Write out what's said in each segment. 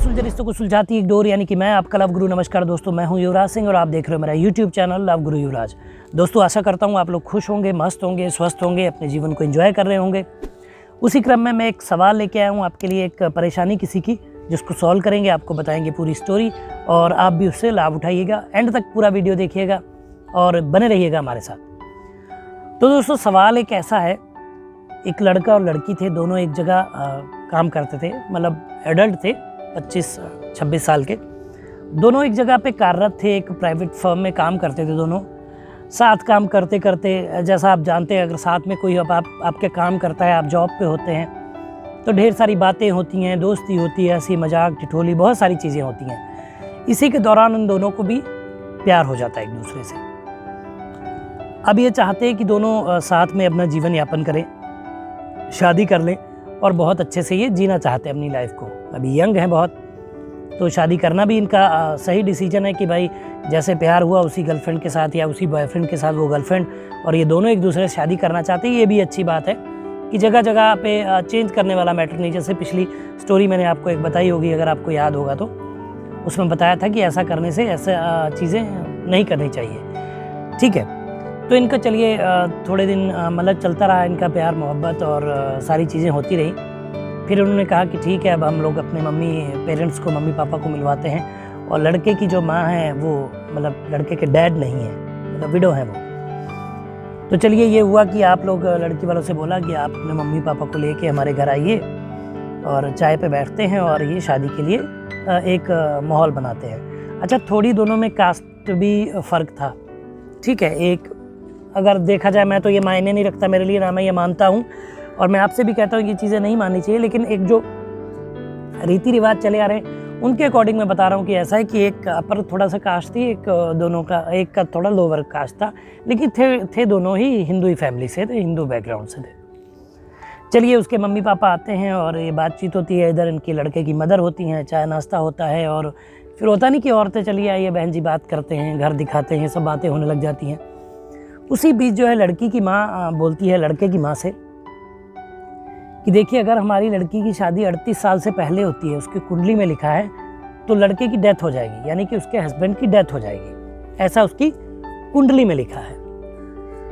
सुलझे रिश्तों को सुलझाती एक डोर, यानी कि मैं आपका लव गुरु। नमस्कार दोस्तों, मैं हूं युवराज सिंह और आप देख रहे हो मेरा यूट्यूब चैनल लव गुरु युवराज। दोस्तों, आशा करता हूं आप लोग खुश होंगे, मस्त होंगे, स्वस्थ होंगे, अपने जीवन को एंजॉय कर रहे होंगे। उसी क्रम में मैं एक सवाल लेके आया हूँ आपके लिए, एक परेशानी किसी की, जिसको सॉल्व करेंगे, आपको बताएंगे पूरी स्टोरी और आप भी उससे लाभ उठाइएगा। एंड तक पूरा वीडियो देखिएगा और बने रहिएगा हमारे साथ। तो दोस्तों, सवाल एक ऐसा है, एक लड़का और लड़की थे, दोनों एक जगह काम करते थे, मतलब एडल्ट थे, 25-26 साल के। दोनों एक जगह पे कार्यरत थे, एक प्राइवेट फर्म में काम करते थे। दोनों साथ काम करते करते, जैसा आप जानते हैं, अगर साथ में कोई आपके काम करता है, आप जॉब पे होते हैं, तो ढेर सारी बातें होती हैं, दोस्ती होती है, हंसी मजाक ठिठोली, बहुत सारी चीज़ें होती हैं। इसी के दौरान उन दोनों को भी प्यार हो जाता है एक दूसरे से। अब ये चाहते हैं कि दोनों साथ में अपना जीवन यापन करें, शादी कर लें और बहुत अच्छे से ये जीना चाहते हैं अपनी लाइफ को। अभी यंग हैं बहुत, तो शादी करना भी इनका सही डिसीजन है कि भाई जैसे प्यार हुआ उसी गर्लफ्रेंड के साथ या उसी बॉयफ्रेंड के साथ वो गर्लफ्रेंड, और ये दोनों एक दूसरे से शादी करना चाहते हैं। ये भी अच्छी बात है कि जगह जगह पे चेंज करने वाला मैटर नहीं। जैसे पिछली स्टोरी मैंने आपको एक बताई होगी, अगर आपको याद होगा तो, उसमें बताया था कि ऐसा करने से ऐसे चीज़ें नहीं करनी चाहिए। ठीक है, तो इनका चलिए थोड़े दिन मतलब चलता रहा इनका प्यार मोहब्बत और सारी चीज़ें होती रही। फिर उन्होंने कहा कि ठीक है, अब हम लोग अपने पेरेंट्स को, मम्मी पापा को मिलवाते हैं। और लड़के की जो माँ है वो, मतलब लड़के के डैड नहीं है, मतलब विडो है वो। तो चलिए, ये हुआ कि आप लोग, लड़की वालों से बोला कि आप अपने मम्मी पापा को लेके हमारे घर आइए और चाय पे बैठते हैं और ये शादी के लिए एक माहौल बनाते हैं। अच्छा, थोड़ी दोनों में कास्ट भी फ़र्क था। ठीक है, एक अगर देखा जाए, मैं तो ये मायने नहीं रखता मेरे लिए, ना मैं ये मानता हूँ और मैं आपसे भी कहता हूँ ये चीज़ें नहीं माननी चाहिए, लेकिन एक जो रीति रिवाज चले आ रहे हैं उनके अकॉर्डिंग मैं बता रहा हूँ कि ऐसा है कि एक अपर थोड़ा सा कास्ट थी, एक दोनों का, एक का थोड़ा लोअर कास्ट था, लेकिन थे दोनों ही हिंदू ही फैमिली से थे, हिंदू बैकग्राउंड से थे। चलिए, उसके मम्मी पापा आते हैं और ये बातचीत होती है। इधर इनकी लड़के की मदर होती हैं, चाय नाश्ता होता है और फिर होता नहीं कि औरतें चलिए आइए बहन जी बात करते हैं, घर दिखाते हैं, सब बातें होने लग जाती हैं। उसी बीच जो है लड़की की माँ बोलती है लड़के की माँ से कि देखिए, अगर हमारी लड़की की शादी 38 साल से पहले होती है, उसकी कुंडली में लिखा है, तो लड़के की डेथ हो जाएगी, यानी कि उसके हस्बैंड की डेथ हो जाएगी, ऐसा उसकी कुंडली में लिखा है।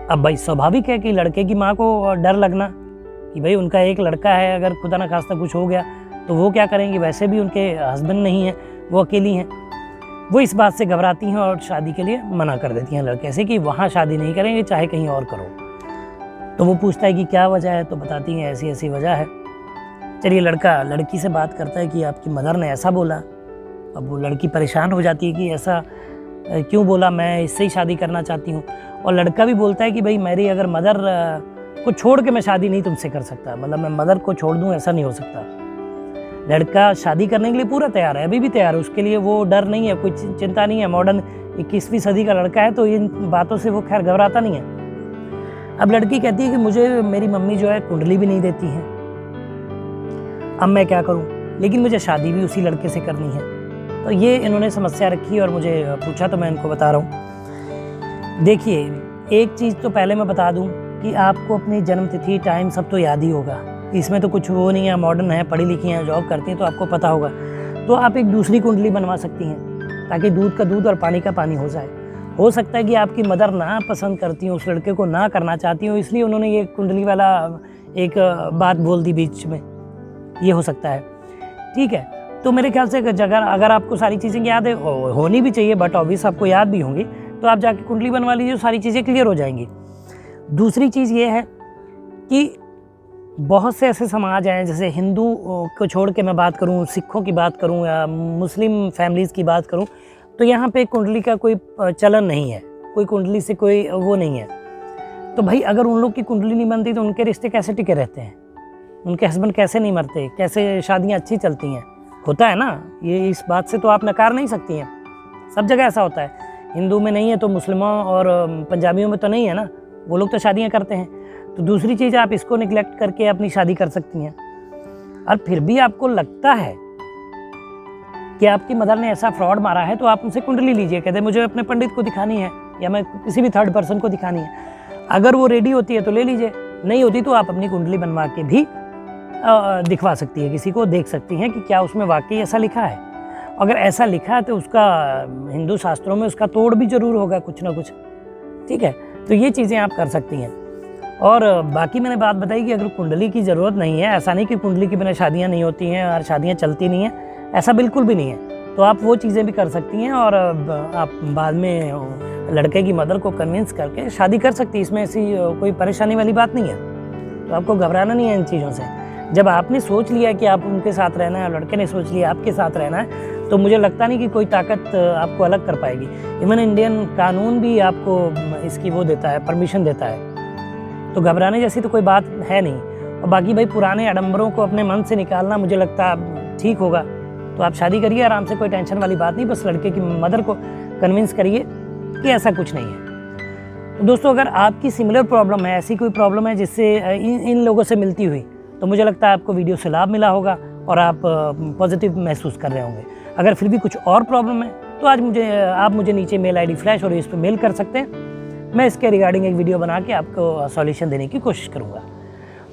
अब भाई स्वाभाविक है कि लड़के की माँ को डर लगना कि भाई उनका एक लड़का है, अगर खुदा न खास्ता कुछ हो गया तो वो क्या करेंगे। वैसे भी उनके हस्बैंड नहीं हैं, वो अकेली हैं। वो इस बात से घबराती हैं और शादी के लिए मना कर देती हैं लड़के से कि वहाँ शादी नहीं करेंगे, चाहे कहीं और करो। तो वो पूछता है कि क्या वजह है, तो बताती हैं ऐसी ऐसी वजह है। चलिए, लड़का लड़की से बात करता है कि आपकी मदर ने ऐसा बोला। अब वो लड़की परेशान हो जाती है कि ऐसा क्यों बोला, मैं इससे ही शादी करना चाहती हूँ। और लड़का भी बोलता है कि भाई मेरी अगर मदर को छोड़ के मैं शादी नहीं तुमसे कर सकता, मतलब मैं मदर को छोड़ दूँ, ऐसा नहीं हो सकता। लड़का शादी करने के लिए पूरा तैयार है, अभी भी तैयार है, उसके लिए वो डर नहीं है, कोई चिंता नहीं है। मॉडर्न 21वीं सदी का लड़का है, तो इन बातों से वो खैर घबराता नहीं है। अब लड़की कहती है कि मुझे मेरी मम्मी जो है कुंडली भी नहीं देती है, अब मैं क्या करूं, लेकिन मुझे शादी भी उसी लड़के से करनी है। तो ये इन्होंने समस्या रखी और मुझे पूछा, तो मैं इनको बता रहा हूँ। देखिए, एक चीज़ तो पहले मैं बता दूँ कि आपको अपनी जन्मतिथि, टाइम सब तो याद ही होगा, इसमें तो कुछ वो नहीं है, मॉडर्न है, पढ़ी लिखी हैं, जॉब करती हैं, तो आपको पता होगा। तो आप एक दूसरी कुंडली बनवा सकती हैं ताकि दूध का दूध और पानी का पानी हो जाए। हो सकता है कि आपकी मदर ना पसंद करती हो, उस लड़के को ना करना चाहती हो, इसलिए उन्होंने ये कुंडली वाला एक बात बोल दी बीच में, ये हो सकता है। ठीक है, तो मेरे ख्याल से अगर आपको सारी चीज़ें याद है, होनी भी चाहिए, बट ऑब्वियस आपको याद भी होंगी, तो आप जाके कुंडली बनवा लीजिए, सारी चीज़ें क्लियर हो जाएंगी। दूसरी चीज़ ये है कि बहुत से ऐसे समाज हैं, जैसे हिंदू को छोड़ के मैं बात करूं, सिखों की बात करूं या मुस्लिम फैमिलीज़ की बात करूं, तो यहाँ पे कुंडली का कोई चलन नहीं है, कोई कुंडली से कोई वो नहीं है। तो भाई अगर उन लोग की कुंडली नहीं बनती तो उनके रिश्ते कैसे टिके रहते हैं, उनके हस्बैंड कैसे नहीं मरते, कैसे शादियाँ अच्छी चलती हैं। होता है ना, ये इस बात से तो आप नकार नहीं सकती हैं, सब जगह ऐसा होता है। हिंदू में नहीं है तो मुस्लिमों और पंजाबियों में तो नहीं है ना, वो लोग तो शादियाँ करते हैं। तो दूसरी चीज़, आप इसको निगलेक्ट करके अपनी शादी कर सकती हैं। और फिर भी आपको लगता है कि आपकी मदर ने ऐसा फ्रॉड मारा है, तो आप उनसे कुंडली लीजिए, कहते मुझे अपने पंडित को दिखानी है या मैं किसी भी थर्ड पर्सन को दिखानी है। अगर वो रेडी होती है तो ले लीजिए, नहीं होती तो आप अपनी कुंडली बनवा के भी दिखवा सकती है, किसी को देख सकती हैं कि क्या उसमें वाकई ऐसा लिखा है। अगर ऐसा लिखा है तो उसका हिंदू शास्त्रों में उसका तोड़ भी ज़रूर होगा कुछ ना कुछ, ठीक है। तो ये चीज़ें आप कर सकती हैं। और बाकी मैंने बात बताई कि अगर कुंडली की ज़रूरत नहीं है, ऐसा नहीं कि कुंडली के बिना शादियाँ नहीं होती हैं और शादियाँ चलती नहीं हैं, ऐसा बिल्कुल भी नहीं है। तो आप वो चीज़ें भी कर सकती हैं और आप बाद में लड़के की मदर को कन्विंस करके शादी कर सकती हैं। इसमें ऐसी कोई परेशानी वाली बात नहीं है, तो आपको घबराना नहीं है इन चीज़ों से। जब आपने सोच लिया कि आप उनके साथ रहना है, लड़के ने सोच लिया आपके साथ रहना है, तो मुझे लगता नहीं कि कोई ताकत आपको अलग कर पाएगी। इवन इंडियन कानून भी आपको इसकी वो देता है, परमिशन देता है। तो घबराने जैसी तो कोई बात है नहीं। और बाकी भाई पुराने आडंबरों को अपने मन से निकालना मुझे लगता ठीक होगा। तो आप शादी करिए आराम से, कोई टेंशन वाली बात नहीं। बस लड़के की मदर को कन्विंस करिए कि ऐसा कुछ नहीं है। तो दोस्तों, अगर आपकी सिमिलर प्रॉब्लम है, ऐसी कोई प्रॉब्लम है जिससे इन लोगों से मिलती हुई, तो मुझे लगता है आपको वीडियो से लाभ मिला होगा और आप पॉजिटिव महसूस कर रहे होंगे। अगर फिर भी कुछ और प्रॉब्लम है तो आप मुझे नीचे मेल आईडी फ्लैश और इस पर मेल कर सकते हैं। मैं इसके रिगार्डिंग एक वीडियो बना के आपको सॉल्यूशन देने की कोशिश करूँगा।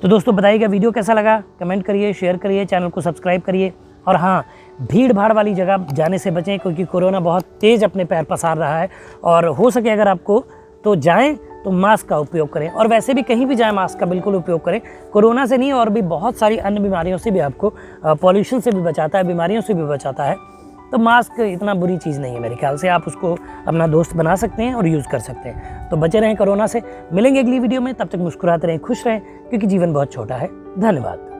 तो दोस्तों, बताइएगा वीडियो कैसा लगा, कमेंट करिए, शेयर करिए, चैनल को सब्सक्राइब करिए। और हाँ, भीड़ भाड़ वाली जगह जाने से बचें, क्योंकि कोरोना बहुत तेज़ अपने पैर पसार रहा है। और हो सके अगर आपको तो जाएं तो मास्क का उपयोग करें। और वैसे भी कहीं भी जाएं मास्क का बिल्कुल उपयोग करें। कोरोना से नहीं, और भी बहुत सारी अन्य बीमारियों से भी आपको, पॉल्यूशन से भी बचाता है, बीमारियों से भी बचाता है। तो मास्क इतना बुरी चीज़ नहीं है मेरे ख्याल से, आप उसको अपना दोस्त बना सकते हैं और यूज़ कर सकते हैं। तो बचे रहें कोरोना से। मिलेंगे अगली वीडियो में, तब तक मुस्कुराते रहें, खुश रहें, क्योंकि जीवन बहुत छोटा है। धन्यवाद।